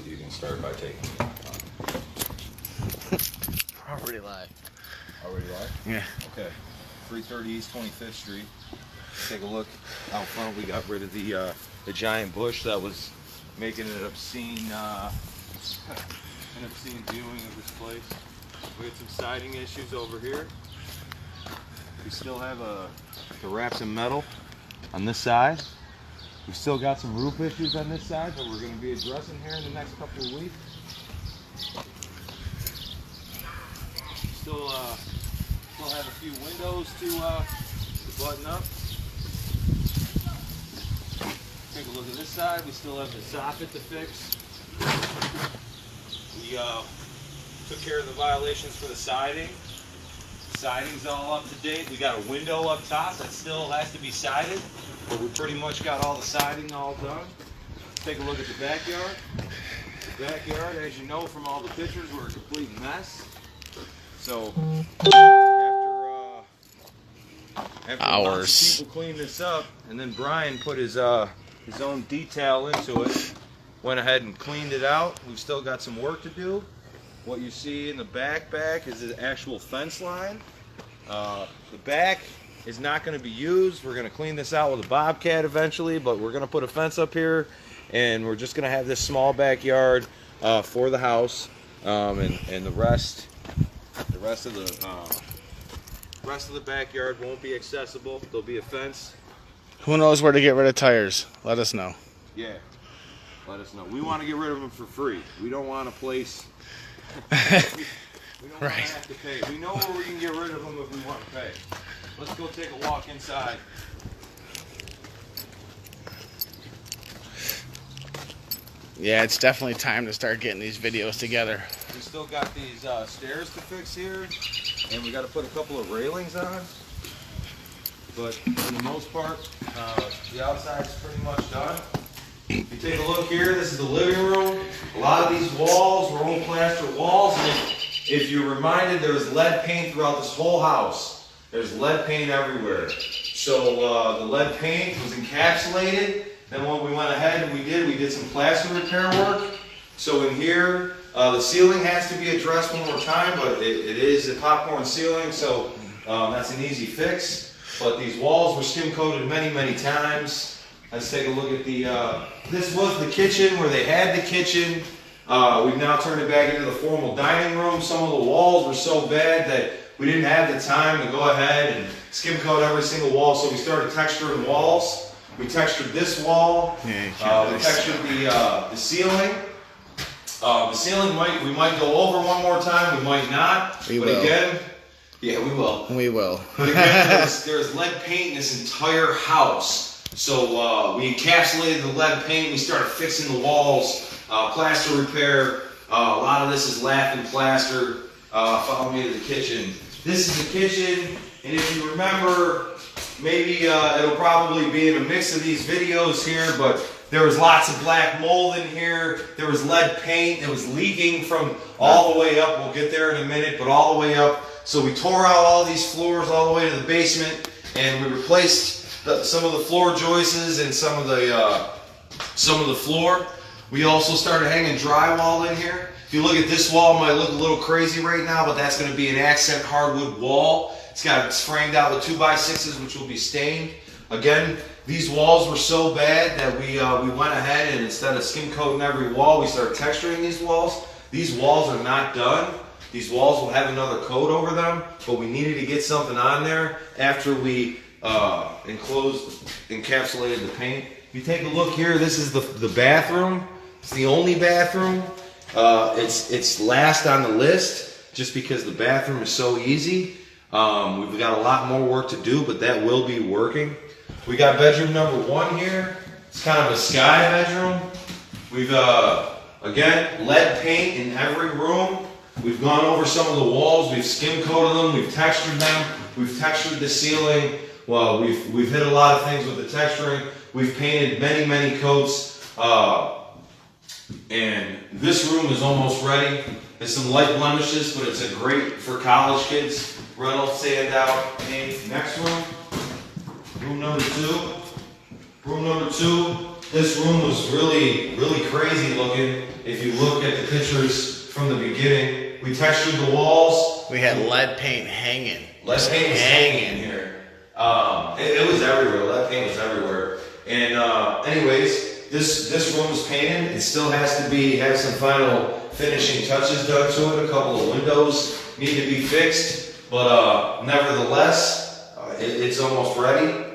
You can start by taking Already live. Already live? Yeah. Okay. 330 East 25th Street. Take a look out front. We got rid of the giant bush that was making an obscene viewing of this place. We had some siding issues over here. We still have the wraps in metal on this side. We've still got some roof issues on this side that we're going to be addressing here in the next couple of weeks. Still have a few windows to button up. Take a look at this side. We still have the soffit to fix. We took care of the violations for the siding. The siding's all up to date. We got a window up top that still has to be sided, but we pretty much got all the siding all done. Take a look at the backyard. The backyard, as you know from all the pictures, were a complete mess. So after lots of people cleaned this up, and then Brian put his own detail into it, went ahead and cleaned it out. We've still got some work to do. What you see in the back is the actual fence line. The back is not going to be used. We're going to clean this out with a bobcat eventually, but we're going to put a fence up here, and we're just going to have this small backyard for the house, and the rest of the backyard won't be accessible. There'll be a fence. Who knows where to get rid of tires? Let us know. Yeah, let us know. We want to get rid of them for free. We don't want a place. we don't want to have to pay. We know where we can get rid of them if we want to pay. Let's go take a walk inside. Yeah, it's definitely time to start getting these videos together. We still got these stairs to fix here, and we got to put a couple of railings on. But for the most part, the outside's pretty much done. If you take a look here, this is the living room. A lot of these walls were old plaster walls, and if you're reminded, there's lead paint throughout this whole house. There's lead paint everywhere. So the lead paint was encapsulated. Then what we went ahead and we did some plaster repair work. So in here, the ceiling has to be addressed one more time, but it is a popcorn ceiling, so that's an easy fix. But these walls were skim coated many, many times. Let's take a look at the, this was the kitchen where they had the kitchen. We've now turned it back into the formal dining room. Some of the walls were so bad that we didn't have the time to go ahead and skim coat every single wall, so we started texturing walls. We textured this wall. Yeah, we textured the ceiling. The ceiling we might go over one more time. We might not. We will. Again, yeah, we will. We will. But again, there's lead paint in this entire house. So we encapsulated the lead paint. We started fixing the walls, plaster repair. A lot of this is laughing plaster. Follow me to the kitchen. This is the kitchen, and if you remember, maybe it'll probably be in a mix of these videos here, but there was lots of black mold in here. There was lead paint. It was leaking from all the way up. We'll get there in a minute, but all the way up. So we tore out all these floors all the way to the basement, and we replaced some of the floor joists and some of the floor. We also started hanging drywall in here. If you look at this wall, it might look a little crazy right now, but that's going to be an accent hardwood wall. It's framed out with 2x6s, which will be stained. Again, these walls were so bad that we went ahead and instead of skim coating every wall, we started texturing these walls. These walls are not done. These walls will have another coat over them, but we needed to get something on there after we encapsulated the paint. If you take a look here, this is the bathroom. It's the only bathroom. It's last on the list just because the bathroom is so easy. We've got a lot more work to do, but that will be working. We got bedroom number 1 here. It's kind of a sky bedroom. We've, again, lead paint in every room. We've gone over some of the walls. We've skim coated them. We've textured them. We've textured the ceiling. Well, we've hit a lot of things with the texturing. We've painted many, many coats. And this room is almost ready. There's some light blemishes, but it's a great for college kids. Reynolds sand out paint. Next room. Room number 2. Room number 2 this room was really, really crazy looking. If you look at the pictures from the beginning, we textured the walls. We had lead paint hanging. Lead paint was hanging here. It was everywhere. Lead paint was everywhere. And anyways, this room was painted. It still has to have some final finishing touches done to it. A couple of windows need to be fixed, but nevertheless, it's almost ready.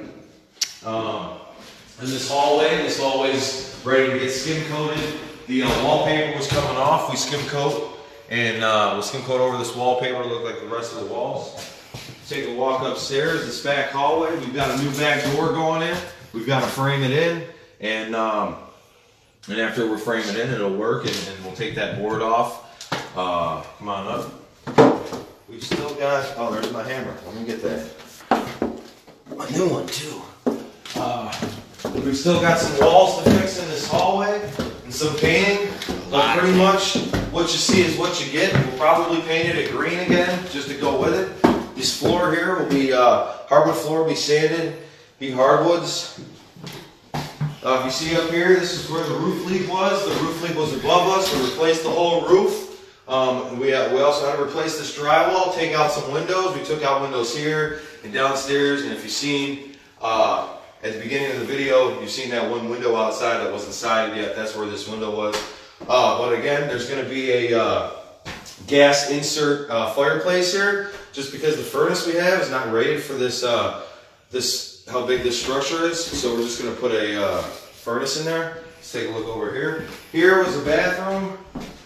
And this hallway's ready to get skim coated. The wallpaper was coming off. We skim coat, and we'll skim coat over this wallpaper to look like the rest of the walls. Take a walk upstairs, this back hallway. We've got a new back door going in. We've got to frame it in, and after we frame it in, it'll work, and we'll take that board off. Come on up. We've still got, oh, there's my hammer. Let me get that. A new one, too. We've still got some walls to fix in this hallway and some painting, but pretty much what you see is what you get. We'll probably paint it green again just to go with it. This floor here will be hardwood floor, will be sanded, be hardwoods. If you see up here, this is where the roof leak was. The roof leak was above us. We replaced the whole roof. We also had to replace this drywall, take out some windows. We took out windows here and downstairs. And if you've seen at the beginning of the video, you've seen that one window outside that wasn't sided yet. That's where this window was. But again, there's going to be a gas insert fireplace here, just because the furnace we have is not rated for this how big this structure is. So we're just going to put a furnace in there. Let's take a look over here. Here was a bathroom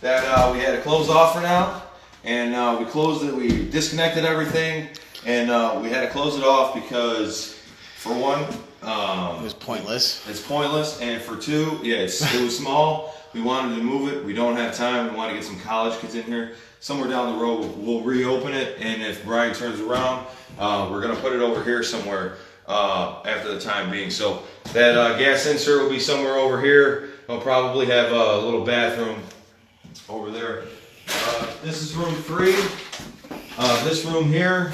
that we had to close off for now, and we closed it. We disconnected everything, and we had to close it off because, for one, it was pointless. It's pointless, and for two, yeah, it was small. We wanted to move it. We don't have time. We want to get some college kids in here. Somewhere down the road, we'll reopen it, and if Brian turns around, we're going to put it over here somewhere after the time being. So that gas insert will be somewhere over here. We'll probably have a little bathroom over there. This is room 3. This room here,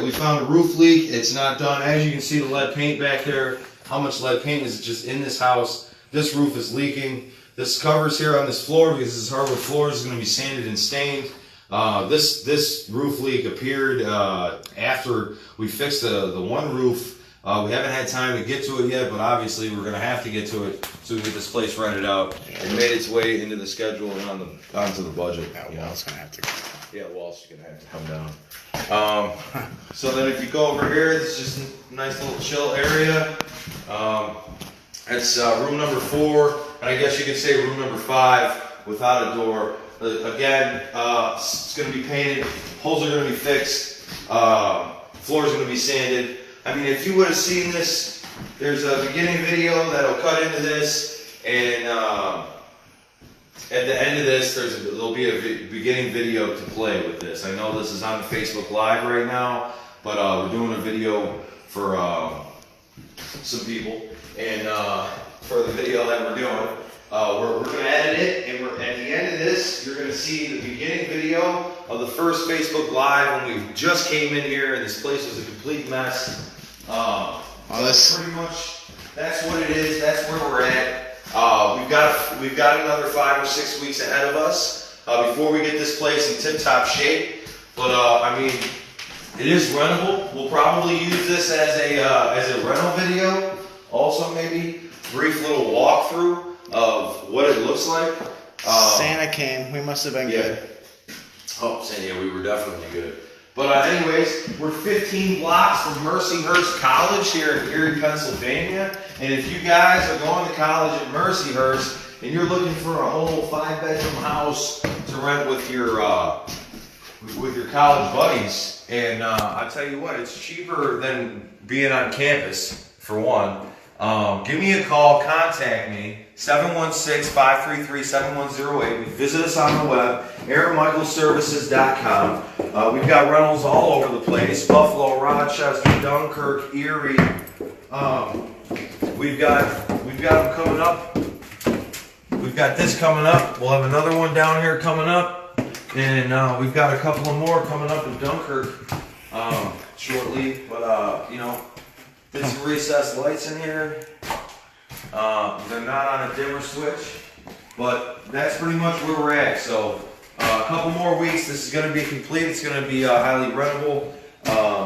we found a roof leak. It's not done. As you can see, the lead paint back there, how much lead paint is just in this house. This roof is leaking. This covers here on this floor, because this hardwood floor is going to be sanded and stained. This roof leak appeared after we fixed the one roof. We haven't had time to get to it yet, but obviously we're going to have to get to it so we can get this place rented out. It made its way into the schedule and onto the budget. That wall's going to have to go. Yeah, wall's going to have to come down. So then if you go over here, it's just a nice little chill area. It's room number 4, and I guess you could say room number 5 without a door. Again, it's going to be painted, holes are going to be fixed, floor's going to be sanded. I mean, if you would have seen this, there's a beginning video that'll cut into this, and at the end of this, there'll be a beginning video to play with this. I know this is on Facebook Live right now, but we're doing a video for some people, and for the video that we're doing, we're going to edit it, and at the end of this, you're going to see the beginning video of the first Facebook Live when we just came in here, and this place was a complete mess. Pretty much, that's what it is. That's where we're at. We've got another 5 or 6 weeks ahead of us before we get this place in tip-top shape. But I mean, it is rentable. We'll probably use this as a rental video. Also, maybe brief little walkthrough of what it looks like. Santa came. We must have been good. Oh, Santa, we were definitely good. But anyways, we're 15 blocks from Mercyhurst College here in Erie, Pennsylvania. And if you guys are going to college at Mercyhurst and you're looking for a whole 5-bedroom house to rent with your college buddies, and I'll tell you what, it's cheaper than being on campus, for one. Give me a call, contact me, 716-533-7108. Visit us on the web, AaronMichaelServices.com. We've got rentals all over the place, Buffalo, Rochester, Dunkirk, Erie. We've got them coming up. We've got this coming up. We'll have another one down here coming up. And we've got a couple of more coming up in Dunkirk shortly. But, you know, get some recessed lights in here. They're not on a dimmer switch, but that's pretty much where we're at. So a couple more weeks, this is going to be complete. It's going to be highly rentable.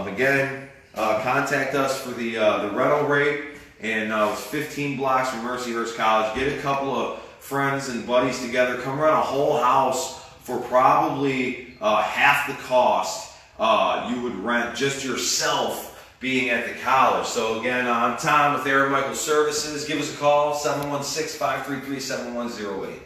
Again, contact us for the rental rate, and it's 15 blocks from Mercyhurst College. Get a couple of friends and buddies together. Come rent a whole house for probably half the cost you would rent just yourself being at the college. So again, I'm Tom with Aaron Michael Services. Give us a call, 716-533-7108.